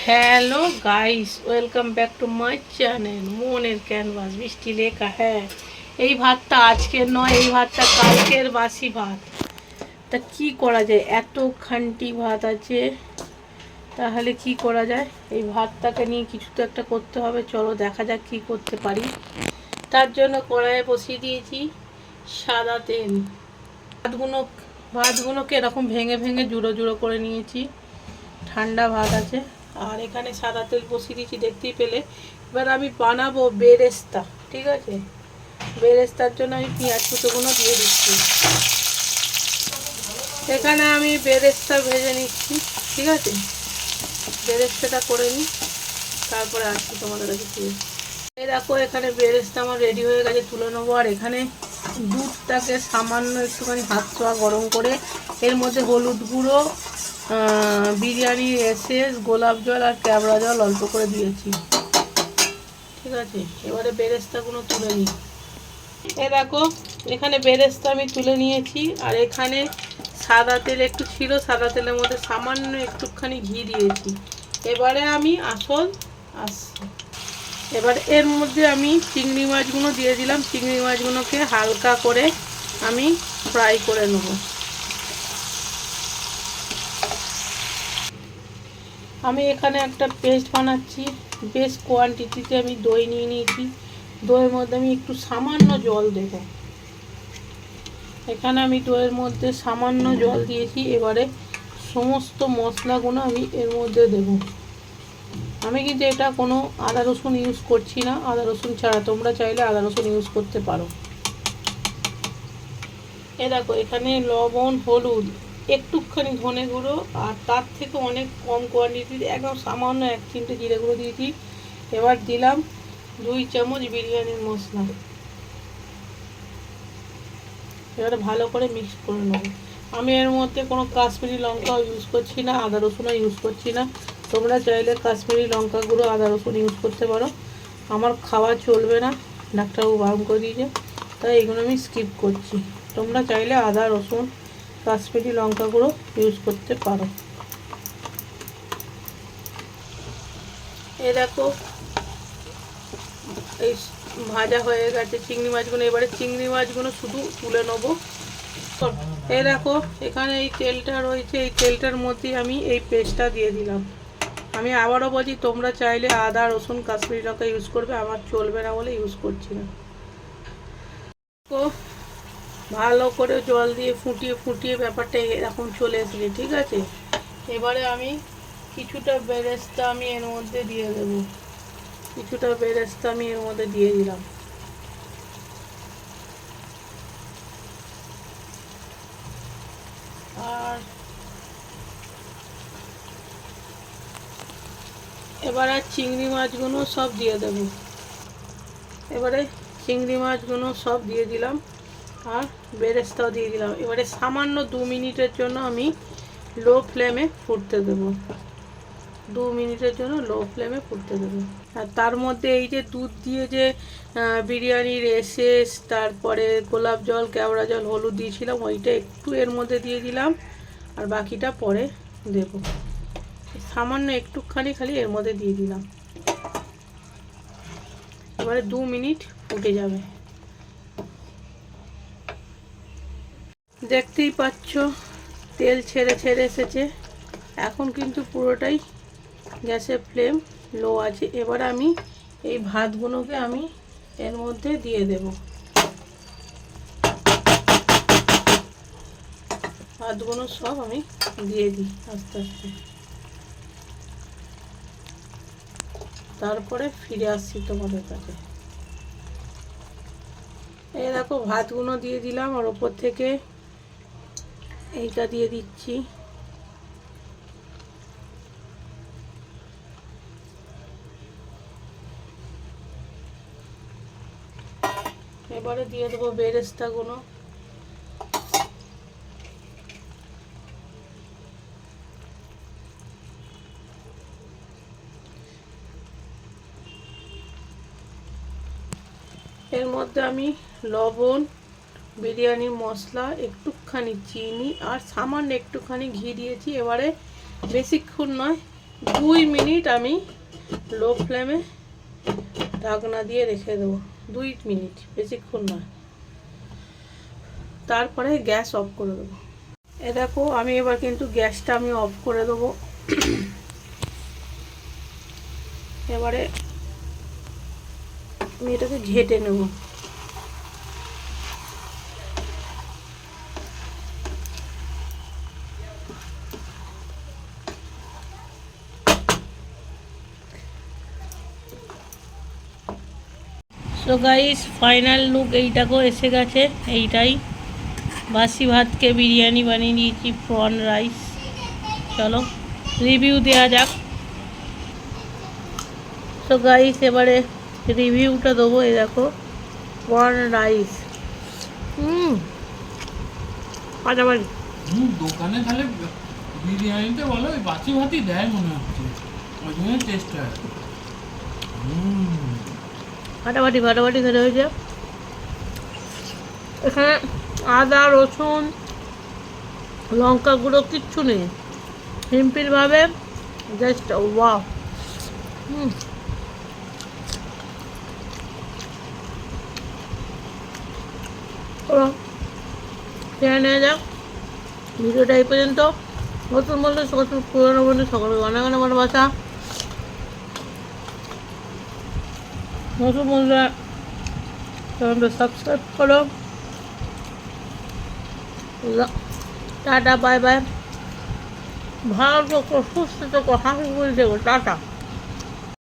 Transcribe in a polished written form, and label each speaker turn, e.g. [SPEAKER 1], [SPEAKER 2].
[SPEAKER 1] Hello guys, welcome back to my channel মনের canvas বৃষ্টি লেখা। হ্যাঁ, এই ভাতটা আজকের নয়, এই ভাতটা কালকের বাসি ভাত। তা কি করা যায়, এত খান্টি ভাত আছে, তাহলে কি করা যায়? এই ভাতটাকে নিয়ে কিছু তো একটা করতে হবে। চলো দেখা যাক কি করতে পারি। তার জন্য কড়াইয়ে বসিয়ে দিয়েছি সাদা তেল। ভাতগুলোকে এরকম ভেঙে ভেঙে জুড়ো জুড়ো করে নিয়েছি। ঠান্ডা ভাত আছে। আর এখানে সাদা তেল বসিয়ে দিয়েছি, দেখতেই পেলে। এবার আমি বানাবো বেরেস্তা। ঠিক আছে, বেরেস্তার জন্য আমি পেঁয়াজ কুচোগুলো দিয়ে দিচ্ছি। এখানে আমি বেরেস্তা ভেজে নিচ্ছি। ঠিক আছে, বেরেস্তাটা করে নিই, তারপরে আসছি তোমাদের কাছে ফিরে। এই দেখো, এখানে বেরেস্তা আমার রেডি হয়ে গেছে, তুলে নেবো। আর এখানে দুধটাকে সামান্য একটুখানি হাত ছোঁয়া গরম করে এর মধ্যে হলুদ গুঁড়ো, বিরিয়ানির এসেন্স, গোলাপ জল আর ক্যাবড়া জল অল্প করে দিয়েছি। ঠিক আছে, এবারে বেরেস্তাগুলো তুলে নিই। এ দেখো, এখানে বেরেস্তা আমি তুলে নিয়েছি। আর এখানে সাদা তেল একটু ছিল, সাদা তেলের মধ্যে সামান্য একটুখানি ঘি দিয়েছি। এবারে আমি আসছি। এবার এর মধ্যে আমি চিংড়ি মাছগুলো দিয়ে দিলাম। চিংড়ি মাছগুলোকে হালকা করে আমি ফ্রাই করে নেব। আমি এখানে একটা পেস্ট বানাচ্ছি। বেশ কোয়ান্টিটিতে আমি দই নিয়ে নিয়েছি। দইয়ের মধ্যে আমি একটু সামান্য জল দেব। এখানে আমি দইয়ের মধ্যে সামান্য জল দিয়েছি। এবারে সমস্ত মশলাগুলো আমি এর মধ্যে দেব। আমি কিন্তু এটা কোনো আদা রসুন ইউজ করছি না, আদা রসুন ছাড়া। তোমরা চাইলে আদা রসুন ইউজ করতে পারো। এ দেখো, এখানে লবণ, হলুদ, একটুখানি ধনে গুঁড়ো, আর তার থেকে অনেক কম কোয়ান্টিটিতে একদম সামান্য 1 চিমটে জিরে গুঁড়ো দিয়েছি। এবার দিলাম 2 চামচ বিরিয়ানির মশলা। এবারে ভালো করে মিক্স করে নেব। আমি এর মধ্যে কোনো কাশ্মীরি লঙ্কাও ইউজ করছি না, আদা রসুনও ইউজ করছি না। তোমরা চাইলে কাশ্মীরি লঙ্কা গুঁড়ো, আদা রসুন ইউজ করতে পারো। আমার খাওয়া চলবে না, ডাক্তারবাবু বারণ করে দিয়েছে, তাই এগুলো আমি স্কিপ করছি। তোমরা চাইলে আদা রসুন, কাশ্মীরি লঙ্কা গুঁড়ো ইউজ করতে পারো। এ দেখো, এই ভাজা হয়ে গেছে চিংড়ি মাছগুলো। এবারে চিংড়ি মাছগুলো শুধু তুলে নেবো। এই দেখো, এখানে এই তেলটা রয়েছে, এই তেলটার মধ্যে আমি এই পেস্টটা দিয়ে দিলাম। আমি আবারও বলছি, তোমরা চাইলে আদা রসুন কাশ্মীরি লঙ্কা ইউজ করবে, আমার চলবে না বলে ইউজ করছি না। তো ভালো করে জল দিয়ে ফুটিয়ে ফুটিয়ে ব্যাপারটা এরকম চলে এসেছে। ঠিক আছে, এবারে আমি কিছুটা বেরেস্তা আমি এর মধ্যে দিয়ে দেব। কিছুটা বেরেস্তা আমি এর মধ্যে দিয়ে দিলাম। আর এবারে চিংড়ি মাছগুলো সব দিয়ে দেব। এবারে চিংড়ি মাছগুলো সব দিয়ে দিলাম, আর বেরেস্তাও দিয়ে দিলাম। এবারে সামান্য 2 মিনিটের জন্য আমি লো ফ্লেমে ফুটতে দেব। 2 মিনিটের জন্য লো ফ্লেমে ফুটতে দেবো। আর তার মধ্যে এই যে দুধ দিয়ে যে বিরিয়ানির এসেন্স, তারপরে গোলাপ জল, কেওড়া জল, হলুদ দিয়েছিলাম, ওইটা একটু এর মধ্যে দিয়ে দিলাম। আর বাকিটা পরে দেব। সামান্য একটুখানি খালি এর মধ্যে দিয়ে দিলাম। এবারে 2 মিনিট ফুটে যাবে। দেখতেই পাচ্ছ তেল ছেড়ে ছেড়ে এসেছে। এখন কিন্তু পুরোটাই গ্যাসের ফ্লেম লো আছে। এবার আমি এই ভাতগুলোকে আমি এর মধ্যে দিয়ে দেব। ভাতগুলো সব আমি দিয়ে দিই আস্তে আস্তে, তারপরে ফিরে আসছি তোমাদের কাছে। এই দেখো, ভাতগুলো দিয়ে দিলাম, আর ওপর থেকে এইটা দিয়ে দিচ্ছি। এবারে দিয়ে দেবো বেরেস্তাগুলো। এর মধ্যে আমি লবণ, বিরিয়ানি মশলা, একটুখানি চিনি আর সামান্য একটুখানি ঘি দিয়েছি। এবারে বেশিক্ষণ নয়, 2 মিনিট আমি লো ফ্লেমে ঢাকনা দিয়ে রেখে দেবো। 2 মিনিট, বেশিক্ষণ নয়। তারপরে গ্যাস অফ করে দেবো। এ দেখো আমি এবার কিন্তু গ্যাসটা আমি অফ করে দেবো। এবারে আমি এটাকে ঘেটে নেব। সো গাইস, ফাইনাল লুক এইটাকেও এসে গেছে। এইটাই বাসি ভাতকে বিরিয়ানি বানিয়ে দিয়েছি, প্রন রাইস। চলো রিভিউ দেওয়া যাক। সো গাইস, এবারে রিভিউটা দেবো। এই দেখো প্রন রাইস। ফাটাফাটি।
[SPEAKER 2] দোকানে তাহলে বিরিয়ানিতে বলো ওই বাসি ভাতই দেয় মনে হচ্ছে, ওই জন্য টেস্ট হয়।
[SPEAKER 1] ফাটাফাটি ফাটাফাটি খেতে হয়েছে। এখানে আদা, রসুন, লঙ্কা গুঁড়ো কিচ্ছু নেই, সিম্পলভাবে জাস্ট ওয়াও। খেয়ে নেওয়া যাক। ভিডিওটা এই পর্যন্ত। নতুন বলতে সকল, পুরোনো বলতে সকলকে অনেক অনেক ভালোবাসা। নতুন বন্ধুরা চ্যানেলটা সাবস্ক্রাইব করো। Tata, bye bye. ভালো থেকো, সুস্থ থেকো, হাসি খুশি থেকো। টাটা।